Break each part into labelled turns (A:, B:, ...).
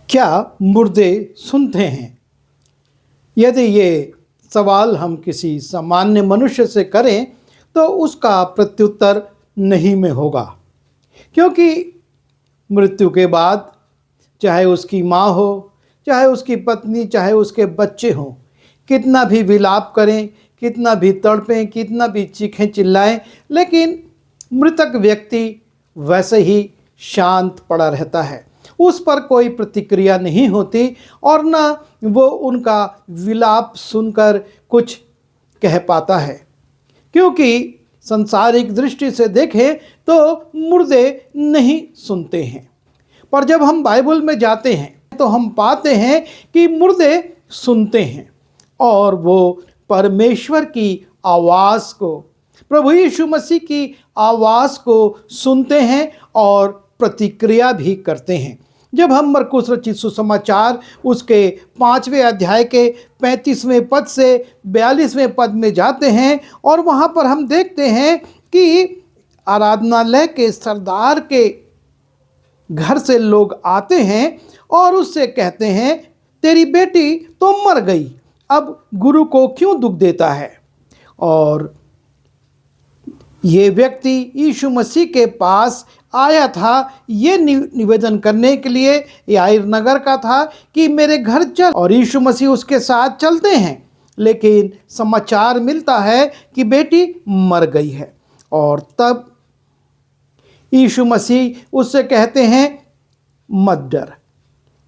A: क्या मुर्दे सुनते हैं? यदि ये सवाल हम किसी सामान्य मनुष्य से करें तो उसका प्रत्युत्तर नहीं में होगा, क्योंकि मृत्यु के बाद चाहे उसकी माँ हो, चाहे उसकी पत्नी, चाहे उसके बच्चे हों, कितना भी विलाप करें, कितना भी तड़पें, कितना भी चीखें चिल्लाएं, लेकिन मृतक व्यक्ति वैसे ही शांत पड़ा रहता है। उस पर कोई प्रतिक्रिया नहीं होती और न वो उनका विलाप सुनकर कुछ कह पाता है, क्योंकि सांसारिक दृष्टि से देखें तो मुर्दे नहीं सुनते हैं। पर जब हम बाइबल में जाते हैं तो हम पाते हैं कि मुर्दे सुनते हैं और वो परमेश्वर की आवाज़ को, प्रभु यीशु मसीह की आवाज़ को सुनते हैं और प्रतिक्रिया भी करते हैं। जब हम मरकुस रचित सुसमाचार उसके 5वें अध्याय के 35वें पद से 42वें पद में जाते हैं और वहाँ पर हम देखते हैं कि आराधनालय के सरदार के घर से लोग आते हैं और उससे कहते हैं, तेरी बेटी तो मर गई, अब गुरु को क्यों दुख देता है। और ये व्यक्ति यीशु मसीह के पास आया था ये निवेदन करने के लिए, याईर नगर का था, कि मेरे घर चल, और यीशु मसीह उसके साथ चलते हैं, लेकिन समाचार मिलता है कि बेटी मर गई है। और तब यीशु मसीह उससे कहते हैं, मत डर,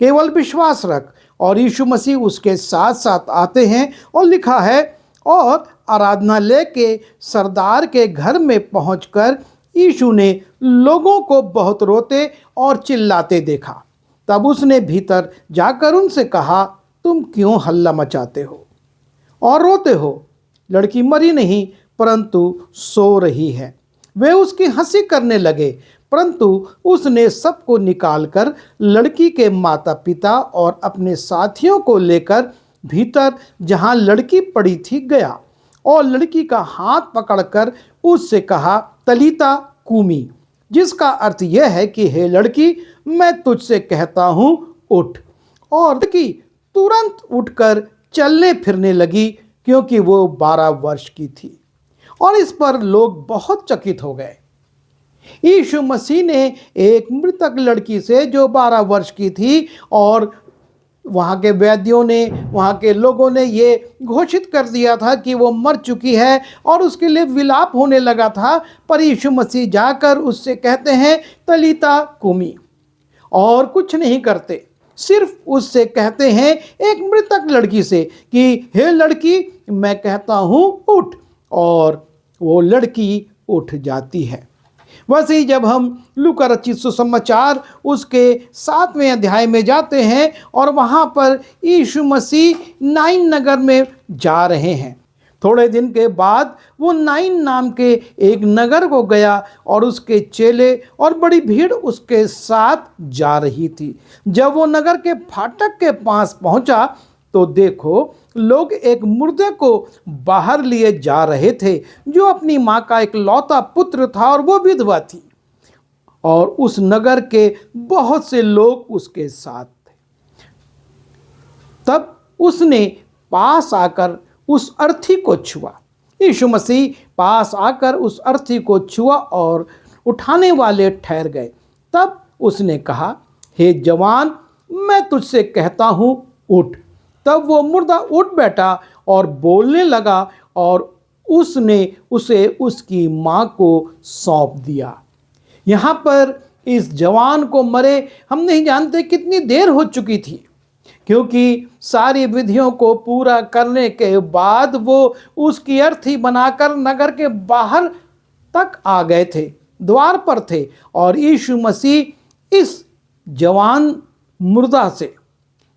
A: केवल विश्वास रख। और यीशु मसीह उसके साथ साथ आते हैं और लिखा है, और आराधनालय के सरदार के घर में पहुंचकर यीशु ने लोगों को बहुत रोते और चिल्लाते देखा। तब उसने भीतर जाकर उनसे कहा, तुम क्यों हल्ला मचाते हो और रोते हो? लड़की मरी नहीं परंतु सो रही है। वे उसकी हंसी करने लगे, परंतु उसने सबको निकालकर लड़की के माता पिता और अपने साथियों को लेकर भीतर जहां लड़की पड़ी थी गया और लड़की का हाथ पकड़कर उससे कहा, तलीता कूमी, जिसका अर्थ यह है कि हे लड़की, मैं तुझसे कहता हूं, उठ। और लड़की तुरंत उठकर चलने फिरने लगी, क्योंकि वो 12 वर्ष की थी। और इस पर लोग बहुत चकित हो गए। यीशु मसीह ने एक मृतक लड़की से जो 12 वर्ष की थी, और वहाँ के वैद्यों ने, वहाँ के लोगों ने ये घोषित कर दिया था कि वो मर चुकी है और उसके लिए विलाप होने लगा था, पर यीशु मसीह जाकर उससे कहते हैं, तलीता कुमी, और कुछ नहीं करते, सिर्फ उससे कहते हैं एक मृतक लड़की से कि हे लड़की, मैं कहता हूँ उठ, और वो लड़की उठ जाती है। वैसे ही जब हम लूका रचित सुसमाचार उसके 7वें अध्याय में जाते हैं और वहाँ पर यीशु मसीह नाइन नगर में जा रहे हैं। थोड़े दिन के बाद वो नाइन नाम के एक नगर को गया और उसके चेले और बड़ी भीड़ उसके साथ जा रही थी। जब वो नगर के फाटक के पास पहुंचा तो देखो, लोग एक मुर्दे को बाहर लिए जा रहे थे, जो अपनी माँ का एक लौता पुत्र था और वो विधवा थी, और उस नगर के बहुत से लोग उसके साथ थे। तब उसने पास आकर उस अर्थी को छुआ। यीशु मसीह पास आकर उस अर्थी को छुआ और उठाने वाले ठहर गए। तब उसने कहा, हे जवान, मैं तुझसे कहता हूँ, उठ। तब वो मुर्दा उठ बैठा और बोलने लगा, और उसने उसे उसकी माँ को सौंप दिया। यहाँ पर इस जवान को मरे हम नहीं जानते कितनी देर हो चुकी थी, क्योंकि सारी विधियों को पूरा करने के बाद वो उसकी अर्थी बनाकर नगर के बाहर तक आ गए थे, द्वार पर थे। और यीशु मसीह इस जवान मुर्दा से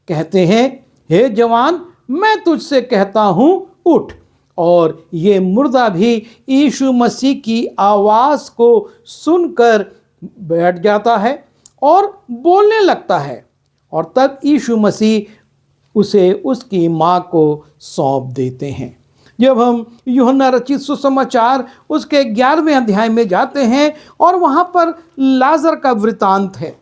A: कहते हैं, हे जवान, मैं तुझसे कहता हूँ, उठ। और ये मुर्दा भी यीशु मसीह की आवाज़ को सुनकर बैठ जाता है और बोलने लगता है। और तब यीशु मसीह उसे उसकी माँ को सौंप देते हैं। जब हम यूहन्ना रचित सुसमाचार उसके 11वें अध्याय में जाते हैं और वहाँ पर लाजर का वृतांत है,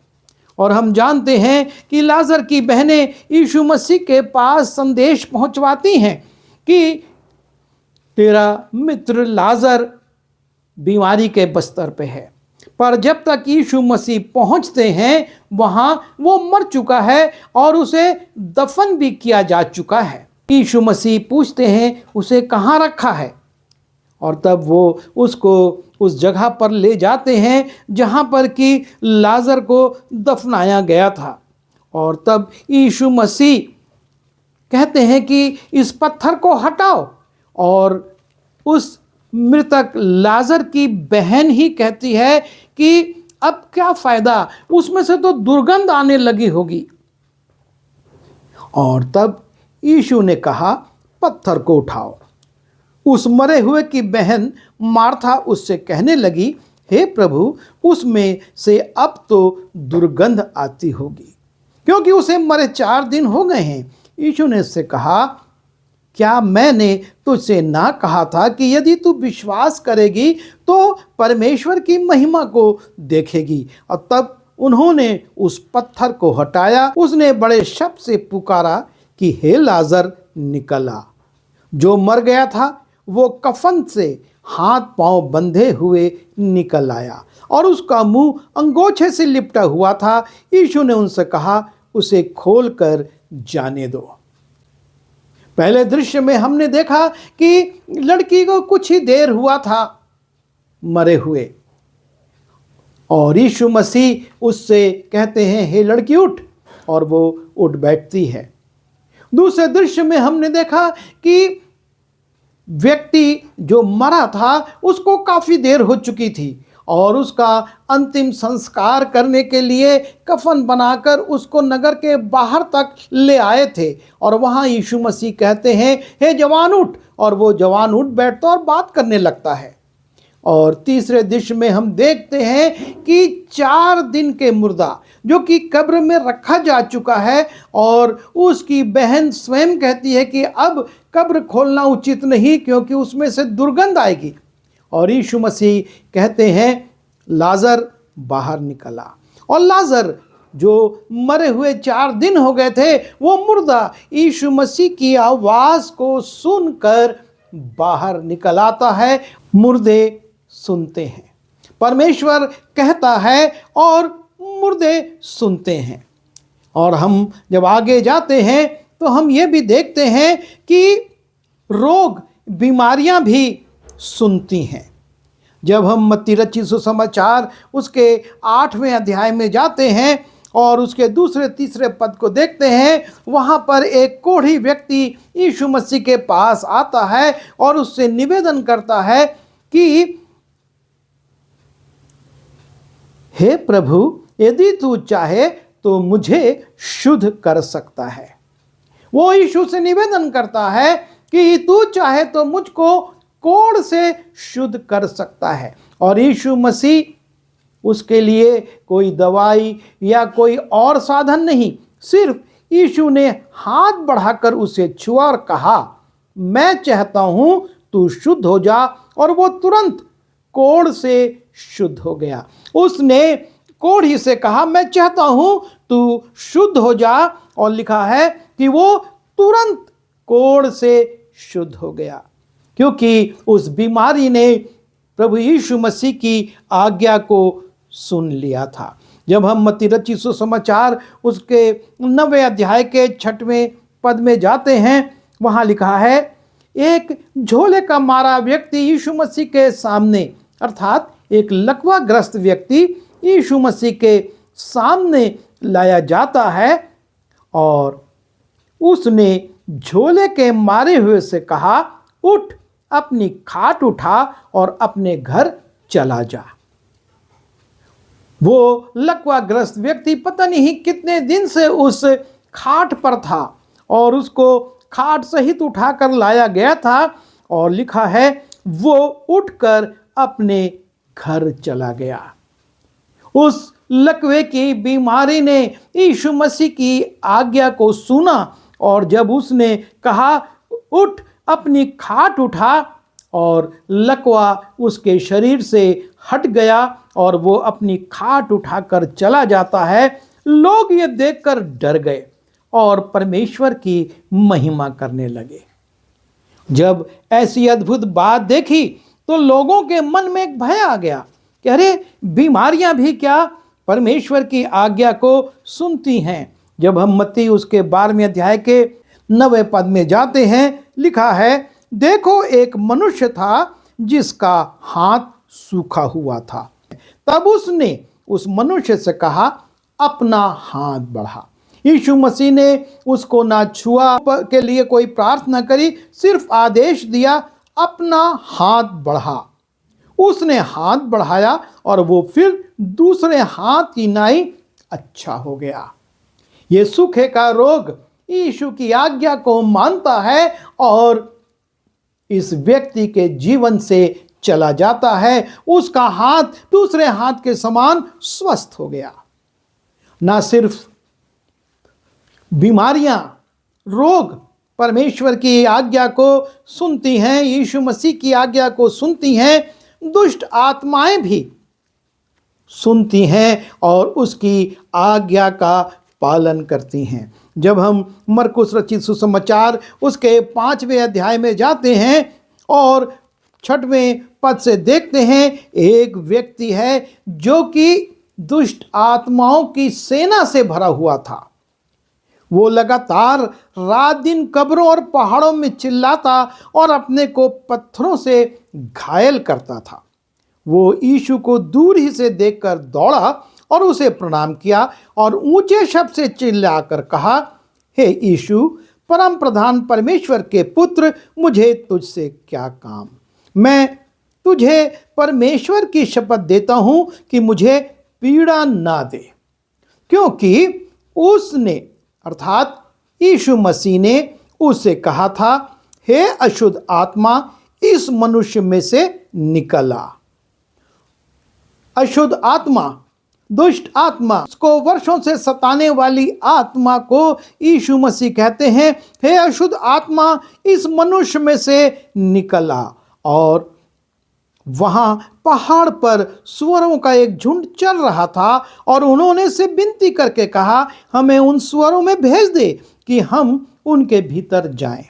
A: और हम जानते हैं कि लाजर की बहनें यीशु मसीह के पास संदेश पहुंचवाती हैं कि तेरा मित्र लाजर बीमारी के बस्तर पे है। पर जब तक यीशु मसीह पहुंचते हैं वहां वो मर चुका है और उसे दफन भी किया जा चुका है। यीशु मसीह पूछते हैं उसे कहाँ रखा है, और तब वो उसको उस जगह पर ले जाते हैं जहाँ पर कि लाजर को दफनाया गया था। और तब यीशु मसीह कहते हैं कि इस पत्थर को हटाओ, और उस मृतक लाजर की बहन ही कहती है कि अब क्या फायदा, उसमें से तो दुर्गंध आने लगी होगी। और तब यीशु ने कहा पत्थर को उठाओ। उस मरे हुए की बहन मार्था उससे कहने लगी, हे प्रभु, उसमें से अब तो दुर्गंध आती होगी, क्योंकि उसे मरे 4 दिन हो गए हैं। यीशु ने उससे कहा, क्या मैंने तुझसे ना कहा था कि यदि तू विश्वास करेगी तो परमेश्वर की महिमा को देखेगी। और तब उन्होंने उस पत्थर को हटाया। उसने बड़े शब्द से पुकारा कि हे लाजर निकल आ। जो मर गया था वो कफन से हाथ पांव बंधे हुए निकल आया और उसका मुंह अंगोछे से लिपटा हुआ था। यीशु ने उनसे कहा, उसे खोलकर जाने दो। पहले दृश्य में हमने देखा कि लड़की को कुछ ही देर हुआ था मरे हुए, और यीशु मसीह उससे कहते हैं, हे लड़की उठ, और वो उठ बैठती है। दूसरे दृश्य में हमने देखा कि व्यक्ति जो मरा था उसको काफी देर हो चुकी थी और उसका अंतिम संस्कार करने के लिए कफन बनाकर उसको नगर के बाहर तक ले आए थे। और वहां यीशु मसीह कहते हैं, हे जवान उठ, और वो जवान उठ बैठता और बात करने लगता है। और तीसरे दृश्य में हम देखते हैं कि 4 दिन के मुर्दा जो कि कब्र में रखा जा चुका है, और उसकी बहन स्वयं कहती है कि अब कब्र खोलना उचित नहीं क्योंकि उसमें से दुर्गंध आएगी। और यीशु मसीह कहते हैं, लाजर बाहर निकला। और लाजर जो मरे हुए 4 दिन हो गए थे, वो मुर्दा यीशु मसीह की आवाज को सुनकर बाहर निकल आता है। मुर्दे सुनते हैं, परमेश्वर कहता है और मुर्दे सुनते हैं। और हम जब आगे जाते हैं तो हम ये भी देखते हैं कि रोग बीमारियां भी सुनती हैं। जब हम मत्ती रचित सुसमाचार उसके 8वें अध्याय में जाते हैं और उसके 2-3 पद को देखते हैं, वहाँ पर एक कोढ़ी व्यक्ति यीशु मसीह के पास आता है और उससे निवेदन करता है कि हे प्रभु, यदि तू चाहे तो मुझे शुद्ध कर सकता है। वो यीशु से निवेदन करता है कि तू चाहे तो मुझको कोढ़ से शुद्ध कर सकता है। और यीशु मसीह उसके लिए कोई दवाई या कोई और साधन नहीं, सिर्फ यीशु ने हाथ बढ़ाकर उसे छुआ और कहा, मैं चाहता हूं तू शुद्ध हो जा। और वो तुरंत कोढ़ से शुद्ध हो गया। उसने कोढ़ी से कहा, मैं चाहता हूं तू शुद्ध हो जा, और लिखा है कि वो तुरंत कोढ़ से शुद्ध हो गया, क्योंकि उस बीमारी ने प्रभु यीशु मसीह की आज्ञा को सुन लिया था। जब हम मत्ती रचित सुसमाचार उसके 9वें अध्याय के 6वें पद में जाते हैं, वहां लिखा है, एक झोले का मारा व्यक्ति यीशु मसीह के सामने, अर्थात एक लकवाग्रस्त व्यक्ति यीशु मसीह के सामने लाया जाता है, और उसने झोले के मारे हुए से कहा, उठ, अपनी खाट उठा और अपने घर चला जा। वो लकवाग्रस्त व्यक्ति पता नहीं कितने दिन से उस खाट पर था और उसको खाट सहित उठाकर लाया गया था, और लिखा है वो उठकर अपने घर चला गया। उस लकवे की बीमारी ने यीशु मसीह की आज्ञा को सुना, और जब उसने कहा उठ, अपनी खाट उठा, और लकवा उसके शरीर से हट गया और वो अपनी खाट उठाकर चला जाता है। लोग ये देखकर डर गए और परमेश्वर की महिमा करने लगे। जब ऐसी अद्भुत बात देखी तो लोगों के मन में एक भय आ गया कि अरे, बीमारियां भी क्या परमेश्वर की आज्ञा को सुनती हैं। जब हम मत्ती उसके 12वें अध्याय के 9वें पद में जाते हैं, लिखा है, देखो एक मनुष्य था जिसका हाथ सूखा हुआ था। तब उसने उस मनुष्य से कहा, अपना हाथ बढ़ा। यीशु मसीह ने उसको ना छुआ के लिए कोई प्रार्थना करी, सिर्फ आदेश दिया, अपना हाथ बढ़ा। उसने हाथ बढ़ाया और वो फिर दूसरे हाथ की नाई अच्छा हो गया। ये सूखे का रोग यीशु की आज्ञा को मानता है और इस व्यक्ति के जीवन से चला जाता है। उसका हाथ दूसरे हाथ के समान स्वस्थ हो गया। ना सिर्फ बीमारियां, रोग परमेश्वर की आज्ञा को सुनती हैं, यीशु मसीह की आज्ञा को सुनती हैं, दुष्ट आत्माएं भी सुनती हैं और उसकी आज्ञा का पालन करती हैं। जब हम मरकुस रचित सुसमाचार उसके 5वें अध्याय में जाते हैं और 6वें पद से देखते हैं, एक व्यक्ति है जो कि दुष्ट आत्माओं की सेना से भरा हुआ था। वो लगातार रात दिन कब्रों और पहाड़ों में चिल्लाता और अपने को पत्थरों से घायल करता था। वो यीशु को दूर ही से देखकर दौड़ा और उसे प्रणाम किया और ऊंचे शब्द से चिल्लाकर कहा, हे यीशु, परम प्रधान परमेश्वर के पुत्र, मुझे तुझसे क्या काम। मैं तुझे परमेश्वर की शपथ देता हूं कि मुझे पीड़ा ना दे। क्योंकि उसने अर्थात यीशु मसीह ने उससे कहा था, हे अशुद्ध आत्मा, इस मनुष्य में से निकल आ। अशुद्ध आत्मा, दुष्ट आत्मा, उसको वर्षों से सताने वाली आत्मा को यीशु मसीह कहते हैं, हे अशुद्ध आत्मा, इस मनुष्य में से निकल आ। और वहां पहाड़ पर सुअरों का एक झुंड चल रहा था और उन्होंने से विनती करके कहा, हमें उन सुअरों में भेज दे कि हम उनके भीतर जाएं।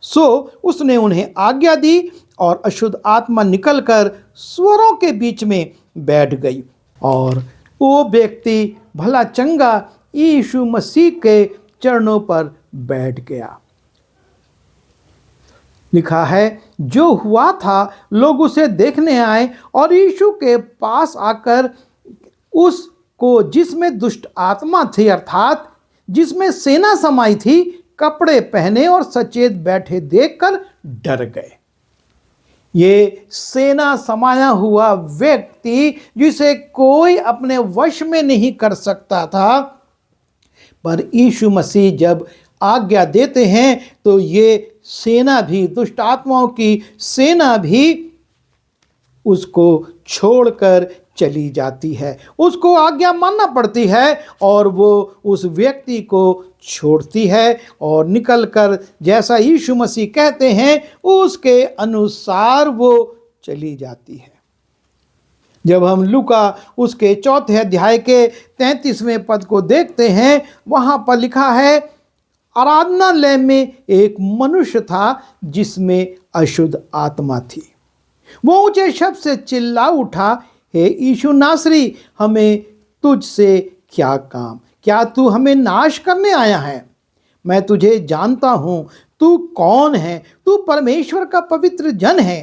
A: सो उसने उन्हें आज्ञा दी और अशुद्ध आत्मा निकलकर सुअरों के बीच में बैठ गई और वो व्यक्ति भला चंगा यीशु मसीह के चरणों पर बैठ गया। लिखा है, जो हुआ था लोग उसे देखने आए और यीशु के पास आकर उसको, जिसमें दुष्ट आत्मा थी अर्थात जिसमें सेना समाई थी, कपड़े पहने और सचेत बैठे देखकर डर गए। ये सेना समाया हुआ व्यक्ति जिसे कोई अपने वश में नहीं कर सकता था, पर यीशु मसीह जब आज्ञा देते हैं तो ये सेना भी, दुष्ट आत्माओं की सेना भी उसको छोड़कर चली जाती है। उसको आज्ञा मानना पड़ती है और वो उस व्यक्ति को छोड़ती है और निकलकर, जैसा यीशु मसीह कहते हैं, उसके अनुसार वो चली जाती है। जब हम लूका उसके 4 अध्याय के 33वें पद को देखते हैं, वहाँ पर लिखा है, आराधनालय में एक मनुष्य था जिसमें अशुद्ध आत्मा थी। वो ऊंचे शब्द से चिल्ला उठा, हे यीशु नासरी, हमें तुझसे क्या काम? क्या तू हमें नाश करने आया है? मैं तुझे जानता हूं, तू कौन है? तू परमेश्वर का पवित्र जन है।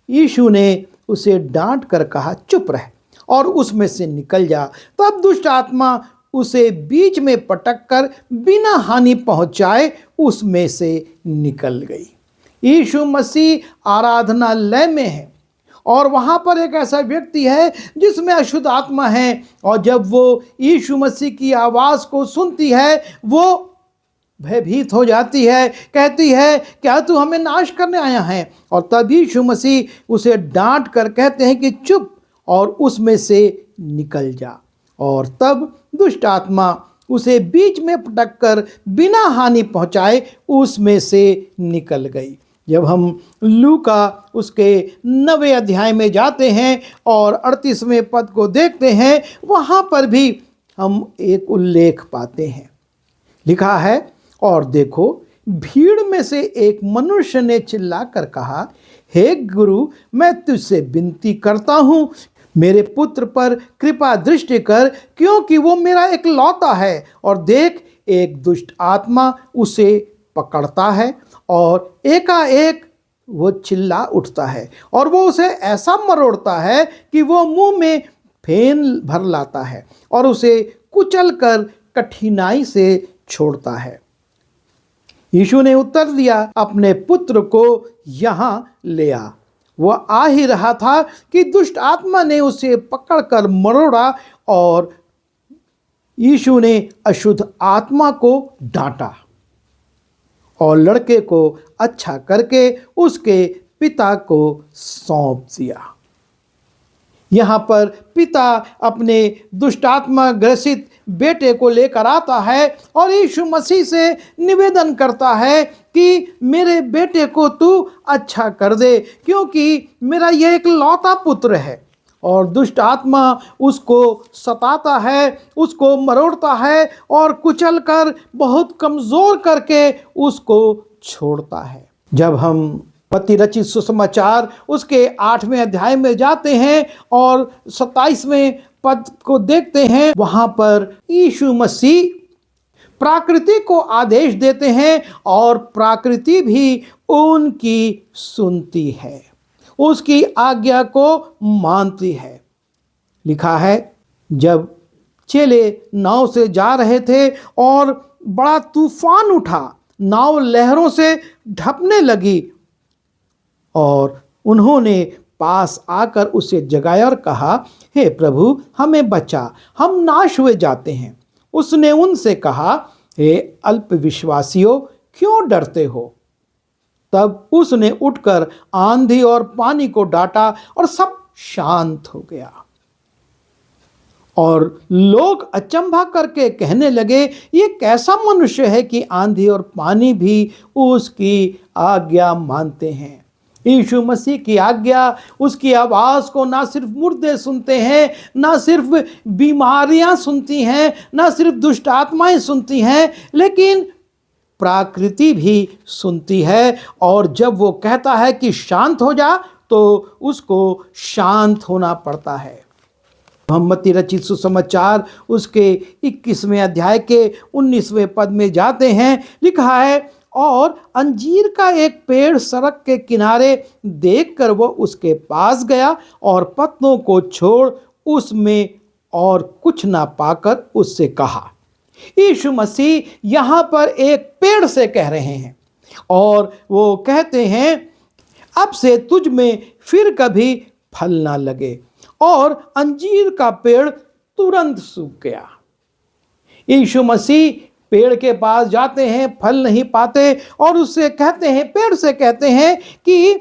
A: यीशु ने उसे डांट कर कहा, चुप रह और उसमें से निकल जा। तब दुष्ट आत्मा उसे बीच में पटक कर बिना हानि पहुंचाए उसमें से निकल गई। यीशु मसीह आराधनालय में है और वहां पर एक ऐसा व्यक्ति है जिसमें अशुद्ध आत्मा है, और जब वो यीशु मसीह की आवाज को सुनती है वो भयभीत हो जाती है, कहती है, क्या तू हमें नाश करने आया है? और तब यीशु मसीह उसे डांट कर कहते हैं कि चुप और उसमें से निकल जा। और तब दुष्ट आत्मा उसे बीच में पटक कर बिना हानि पहुंचाए उसमें से निकल गई। जब हम लूका उसके 9वें अध्याय में जाते हैं और 38वें पद को देखते हैं, वहाँ पर भी हम एक उल्लेख पाते हैं। लिखा है, और देखो भीड़ में से एक मनुष्य ने चिल्लाकर कहा, हे गुरु, मैं तुझसे विनती करता हूँ, मेरे पुत्र पर कृपा दृष्टि कर, क्योंकि वो मेरा एकलौता है, और देख एक दुष्ट आत्मा उसे पकड़ता है और एकाएक वो चिल्ला उठता है और वो उसे ऐसा मरोड़ता है कि वो मुंह में फेन भर लाता है और उसे कुचल कर कठिनाई से छोड़ता है। यीशु ने उत्तर दिया, अपने पुत्र को यहाँ ले आ। वह आ ही रहा था कि दुष्ट आत्मा ने उसे पकड़कर मरोड़ा और यीशु ने अशुद्ध आत्मा को डांटा और लड़के को अच्छा करके उसके पिता को सौंप दिया। यहाँ पर पिता अपने दुष्टात्मा ग्रसित बेटे को लेकर आता है और यीशु मसीह से निवेदन करता है कि मेरे बेटे को तू अच्छा कर दे, क्योंकि मेरा यह एक लौता पुत्र है। और दुष्ट आत्मा उसको सताता है, उसको मरोड़ता है और कुचल कर बहुत कमज़ोर करके उसको छोड़ता है। जब हम मत्ती रचित सुसमाचार उसके 8वें अध्याय में जाते हैं और 27वें पद को देखते हैं, वहां पर यीशु मसीह प्रकृति को आदेश देते हैं और प्रकृति भी उनकी सुनती है, उसकी आज्ञा को मानती है। लिखा है, जब चेले नाव से जा रहे थे और बड़ा तूफान उठा, नाव लहरों से ढपने लगी और उन्होंने पास आकर उसे जगाया और कहा, हे प्रभु, हमें बचा, हम नाश हुए जाते हैं। उसने उनसे कहा, हे अल्पविश्वासियों, क्यों डरते हो? तब उसने उठकर आंधी और पानी को डांटा और सब शांत हो गया। और लोग अचंभा करके कहने लगे, ये कैसा मनुष्य है कि आंधी और पानी भी उसकी आज्ञा मानते हैं। यीशु मसीह की आज्ञा, उसकी आवाज़ को ना सिर्फ मुर्दे सुनते हैं, ना सिर्फ बीमारियां सुनती हैं, ना सिर्फ दुष्ट आत्माएं सुनती हैं, लेकिन प्रकृति भी सुनती है। और जब वो कहता है कि शांत हो जा, तो उसको शांत होना पड़ता है। हम मत्ती रचित सुसमाचार उसके 21वें अध्याय के 19वें पद में जाते हैं। लिखा है, और अंजीर का एक पेड़ सड़क के किनारे देखकर वो उसके पास गया और पत्तों को छोड़ उसमें और कुछ ना पाकर उससे कहा। यीशु मसीह यहाँ पर एक पेड़ से कह रहे हैं और वो कहते हैं, अब से तुझ में फिर कभी फल ना लगे। और अंजीर का पेड़ तुरंत सूख गया। यीशु मसीह पेड़ के पास जाते हैं, फल नहीं पाते और उससे कहते हैं, पेड़ से कहते हैं कि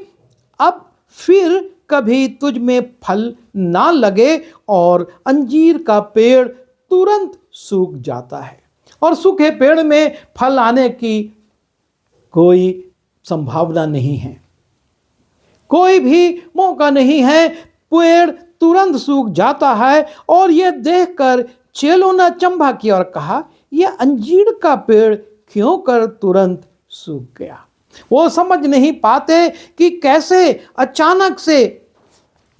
A: अब फिर कभी तुझ में फल ना लगे। और अंजीर का पेड़ तुरंत सूख जाता है और सूखे पेड़ में फल आने की कोई संभावना नहीं है, कोई भी मौका नहीं है। पेड़ तुरंत सूख जाता है और यह देखकर चेलों ने अचंभा किया और कहा, यह अंजीर का पेड़ क्यों कर तुरंत सूख गया। वो समझ नहीं पाते कि कैसे अचानक से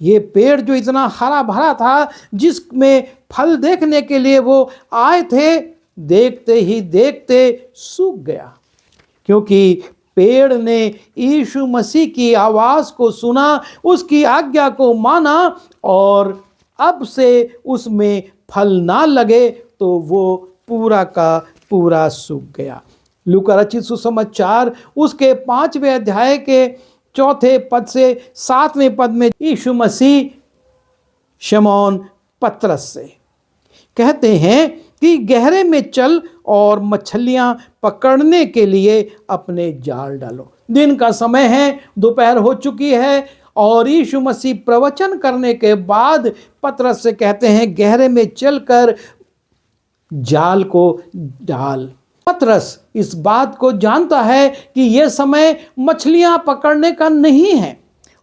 A: ये पेड़ जो इतना हरा भरा था, जिसमें फल देखने के लिए वो आए थे, देखते ही देखते सूख गया। क्योंकि पेड़ ने यीशु मसीह की आवाज़ को सुना, उसकी आज्ञा को माना और अब से उसमें फल ना लगे तो वो पूरा का पूरा सूख गया। लूका रचित सुसमाचार उसके 5वें अध्याय के 4 पद से 7वें पद में यीशु मसीह शमौन पतरस से कहते हैं कि गहरे में चल और मछलियां पकड़ने के लिए अपने जाल डालो। दिन का समय है, दोपहर हो चुकी है और यीशु मसीह प्रवचन करने के बाद पतरस से कहते हैं, गहरे में चलकर जाल को डाल। पतरस इस बात को जानता है कि यह समय मछलियां पकड़ने का नहीं है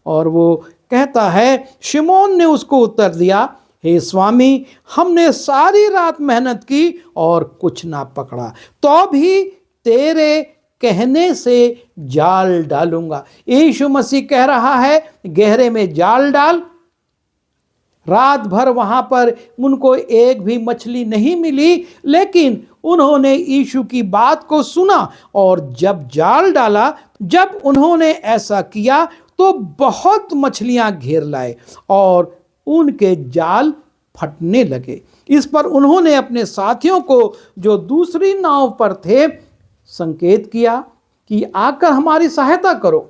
A: और वो कहता है, शिमोन ने उसको उत्तर दिया, हे स्वामी, हमने सारी रात मेहनत की और कुछ ना पकड़ा, तो भी तेरे कहने से जाल डालूंगा। यीशु मसीह कह रहा है, गहरे में जाल डाल। रात भर वहां पर उनको एक भी मछली नहीं मिली, लेकिन उन्होंने यीशु की बात को सुना और जब जाल डाला, जब उन्होंने ऐसा किया तो बहुत मछलियां घेर लाए और उनके जाल फटने लगे। इस पर उन्होंने अपने साथियों को, जो दूसरी नाव पर थे, संकेत किया कि आकर हमारी सहायता करो।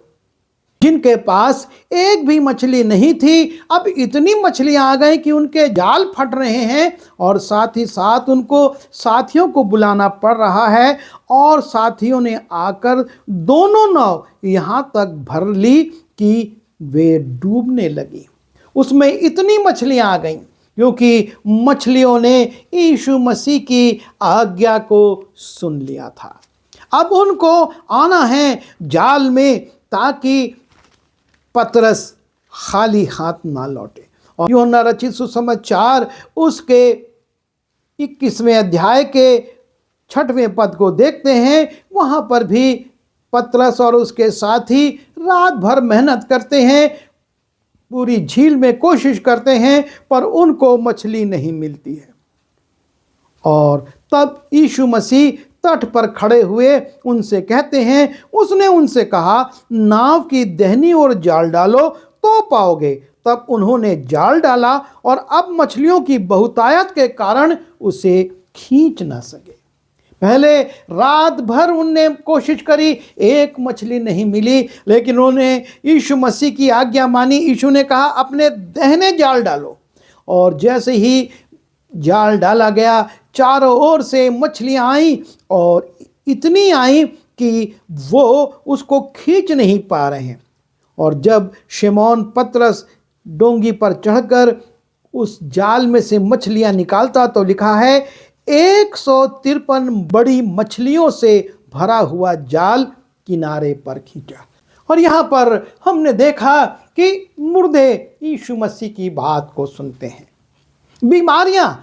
A: जिनके पास एक भी मछली नहीं थी, अब इतनी मछलियां आ गई कि उनके जाल फट रहे हैं और साथ ही साथ उनको साथियों को बुलाना पड़ रहा है। और साथियों ने आकर दोनों नाव यहां तक भर ली कि वे डूबने लगी। उसमें इतनी मछलियां आ गईं क्योंकि मछलियों ने यीशु मसीह की आज्ञा को सुन लिया था। अब उनको आना है जाल में, ताकि पतरस खाली हाथ ना लौटे। और यूहन्ना रचित सुसमाचार उसके 21वें अध्याय के 6वें पद को देखते हैं। वहां पर भी पतरस और उसके साथी रात भर मेहनत करते हैं, पूरी झील में कोशिश करते हैं, पर उनको मछली नहीं मिलती है। और तब यीशु मसीह तट पर खड़े हुए उनसे कहते हैं, उसने उनसे कहा, नाव की दाहिनी ओर जाल डालो तो पाओगे। तब उन्होंने जाल डाला और अब मछलियों की बहुतायत के कारण उसे खींच ना सके। पहले रात भर उनने कोशिश करी, एक मछली नहीं मिली, लेकिन उन्होंने यीशु मसीह की आज्ञा मानी। यीशु ने कहा, अपने दाहिने जाल डालो। और जैसे ही जाल डाला गया, चारों ओर से मछलियां आई और इतनी आई कि वो उसको खींच नहीं पा रहे हैं। और जब शिमोन पतरस डोंगी पर चढ़कर उस जाल में से मछलियां निकालता तो लिखा है, 153 बड़ी मछलियों से भरा हुआ जाल किनारे पर खींचा। और यहाँ पर हमने देखा कि मुर्दे यीशु मसीह की बात को सुनते हैं, बीमारियां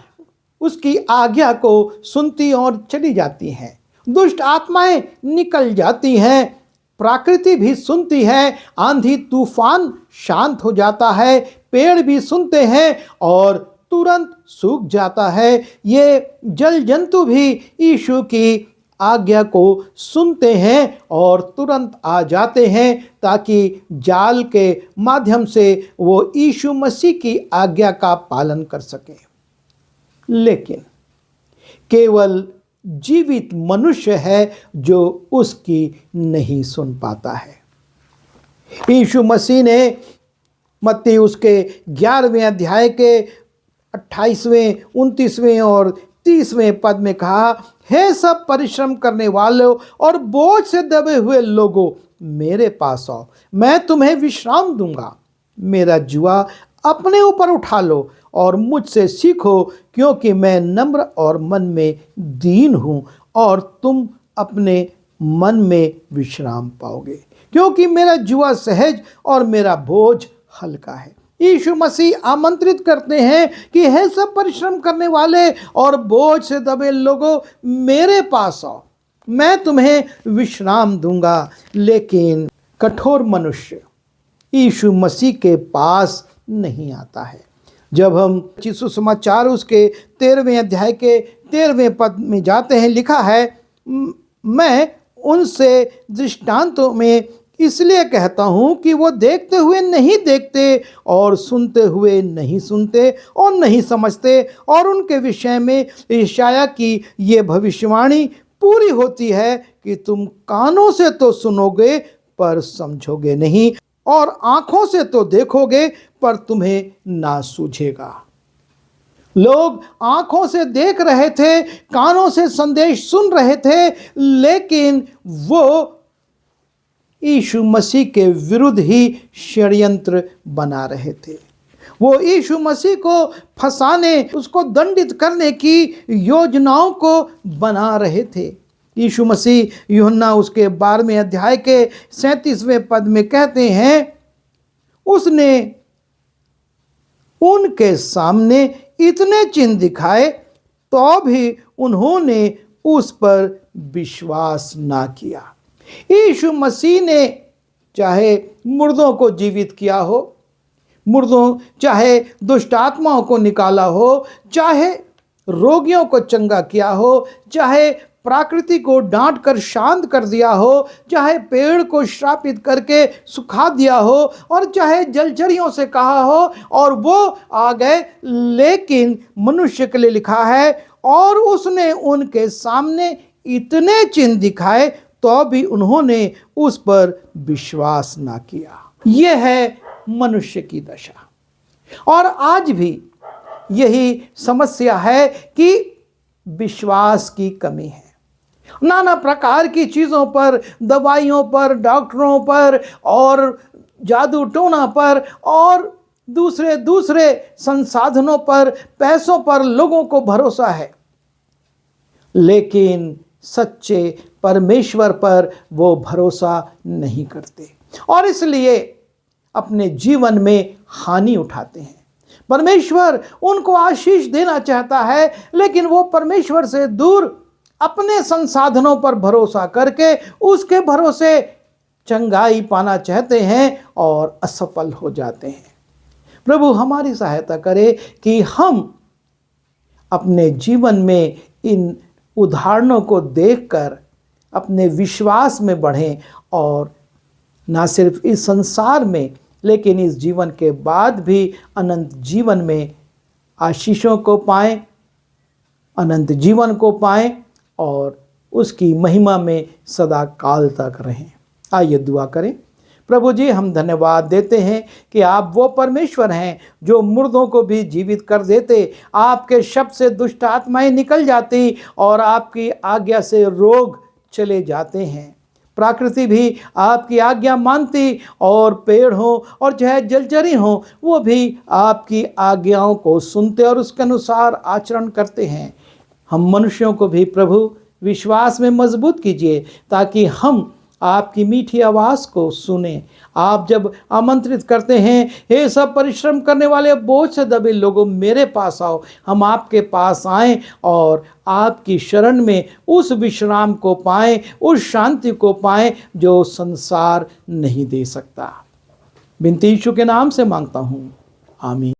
A: उसकी आज्ञा को सुनती और चली जाती हैं, दुष्ट आत्माएं निकल जाती हैं, प्रकृति भी सुनती है, आंधी तूफान शांत हो जाता है, पेड़ भी सुनते हैं और तुरंत सूख जाता है। ये जल जंतु भी यीशु की आज्ञा को सुनते हैं और तुरंत आ जाते हैं, ताकि जाल के माध्यम से वो यीशु मसीह की आज्ञा का पालन कर सकें। लेकिन केवल जीवित मनुष्य है जो उसकी नहीं सुन पाता है। यीशु मसीह ने मत्ती उसके 11वें अध्याय के 28वें, 29वें और 30वें पद में कहा, हे सब परिश्रम करने वालों और बोझ से दबे हुए लोगों, मेरे पास आओ, मैं तुम्हें विश्राम दूंगा। मेरा जुआ अपने ऊपर उठा लो और मुझसे सीखो, क्योंकि मैं नम्र और मन में दीन हूँ, और तुम अपने मन में विश्राम पाओगे, क्योंकि मेरा जुआ सहज और मेरा बोझ हल्का है। यीशु मसीह आमंत्रित करते हैं कि हे सब परिश्रम करने वाले और बोझ से दबे लोगों, मेरे पास आओ, मैं तुम्हें विश्राम दूंगा। लेकिन कठोर मनुष्य यीशु मसीह के पास नहीं आता है। जब हम सुसमाचार उसके 13वें अध्याय के 13वें पद में जाते हैं, लिखा है, मैं उनसे दृष्टांतों में इसलिए कहता हूँ कि वो देखते हुए नहीं देखते और सुनते हुए नहीं सुनते और नहीं समझते, और उनके विषय में यशायाह की ये भविष्यवाणी पूरी होती है कि तुम कानों से तो सुनोगे पर समझोगे नहीं, और आंखों से तो देखोगे पर तुम्हें ना सूझेगा। लोग आंखों से देख रहे थे, कानों से संदेश सुन रहे थे, लेकिन वो यीशु मसीह के विरुद्ध ही षड्यंत्र बना रहे थे। वो यीशु मसीह को फंसाने, उसको दंडित करने की योजनाओं को बना रहे थे। यीशु मसीह यूहन्ना उसके 12वें अध्याय के 37वें पद में कहते हैं, उसने उनके सामने इतने चिन्ह दिखाए तो भी उन्होंने उस पर विश्वास ना किया। यीशु मसीह ने चाहे मुर्दों को जीवित किया हो, चाहे दुष्ट आत्माओं को निकाला हो, चाहे रोगियों को चंगा किया हो, चाहे प्रकृति को डांट कर शांत कर दिया हो, चाहे पेड़ को श्रापित करके सुखा दिया हो, और चाहे जलचरियों से कहा हो और वो आ गए, लेकिन मनुष्य के लिए लिखा है और उसने उनके सामने इतने चिन्ह दिखाए तो भी उन्होंने उस पर विश्वास ना किया। यह है मनुष्य की दशा। और आज भी यही समस्या है कि विश्वास की कमी है। नाना प्रकार की चीज़ों पर, दवाइयों पर, डॉक्टरों पर और जादू टोना पर और दूसरे संसाधनों पर, पैसों पर लोगों को भरोसा है, लेकिन सच्चे परमेश्वर पर वो भरोसा नहीं करते और इसलिए अपने जीवन में हानि उठाते हैं। परमेश्वर उनको आशीष देना चाहता है, लेकिन वो परमेश्वर से दूर अपने संसाधनों पर भरोसा करके उसके भरोसे चंगाई पाना चाहते हैं और असफल हो जाते हैं। प्रभु हमारी सहायता करे कि हम अपने जीवन में इन उदाहरणों को देखकर अपने विश्वास में बढ़ें और ना सिर्फ इस संसार में लेकिन इस जीवन के बाद भी अनंत जीवन में आशीषों को पाएं, अनंत जीवन को पाएं और उसकी महिमा में सदा काल तक रहें। आइए दुआ करें। प्रभु जी, हम धन्यवाद देते हैं कि आप वो परमेश्वर हैं जो मुर्दों को भी जीवित कर देते, आपके शब्द से दुष्ट आत्माएं निकल जाती और आपकी आज्ञा से रोग चले जाते हैं। प्रकृति भी आपकी आज्ञा मानती और पेड़ हो और चाहे जलचरी हो वो भी आपकी आज्ञाओं को सुनते और उसके अनुसार आचरण करते हैं। हम मनुष्यों को भी प्रभु विश्वास में मजबूत कीजिए ताकि हम आपकी मीठी आवाज़ को सुने। आप जब आमंत्रित करते हैं, हे सब परिश्रम करने वाले बोझ से दबे लोगों मेरे पास आओ, हम आपके पास आएं और आपकी शरण में उस विश्राम को पाएं, उस शांति को पाएं जो संसार नहीं दे सकता। बिनती यीशु के नाम से मांगता हूँ, आमीन।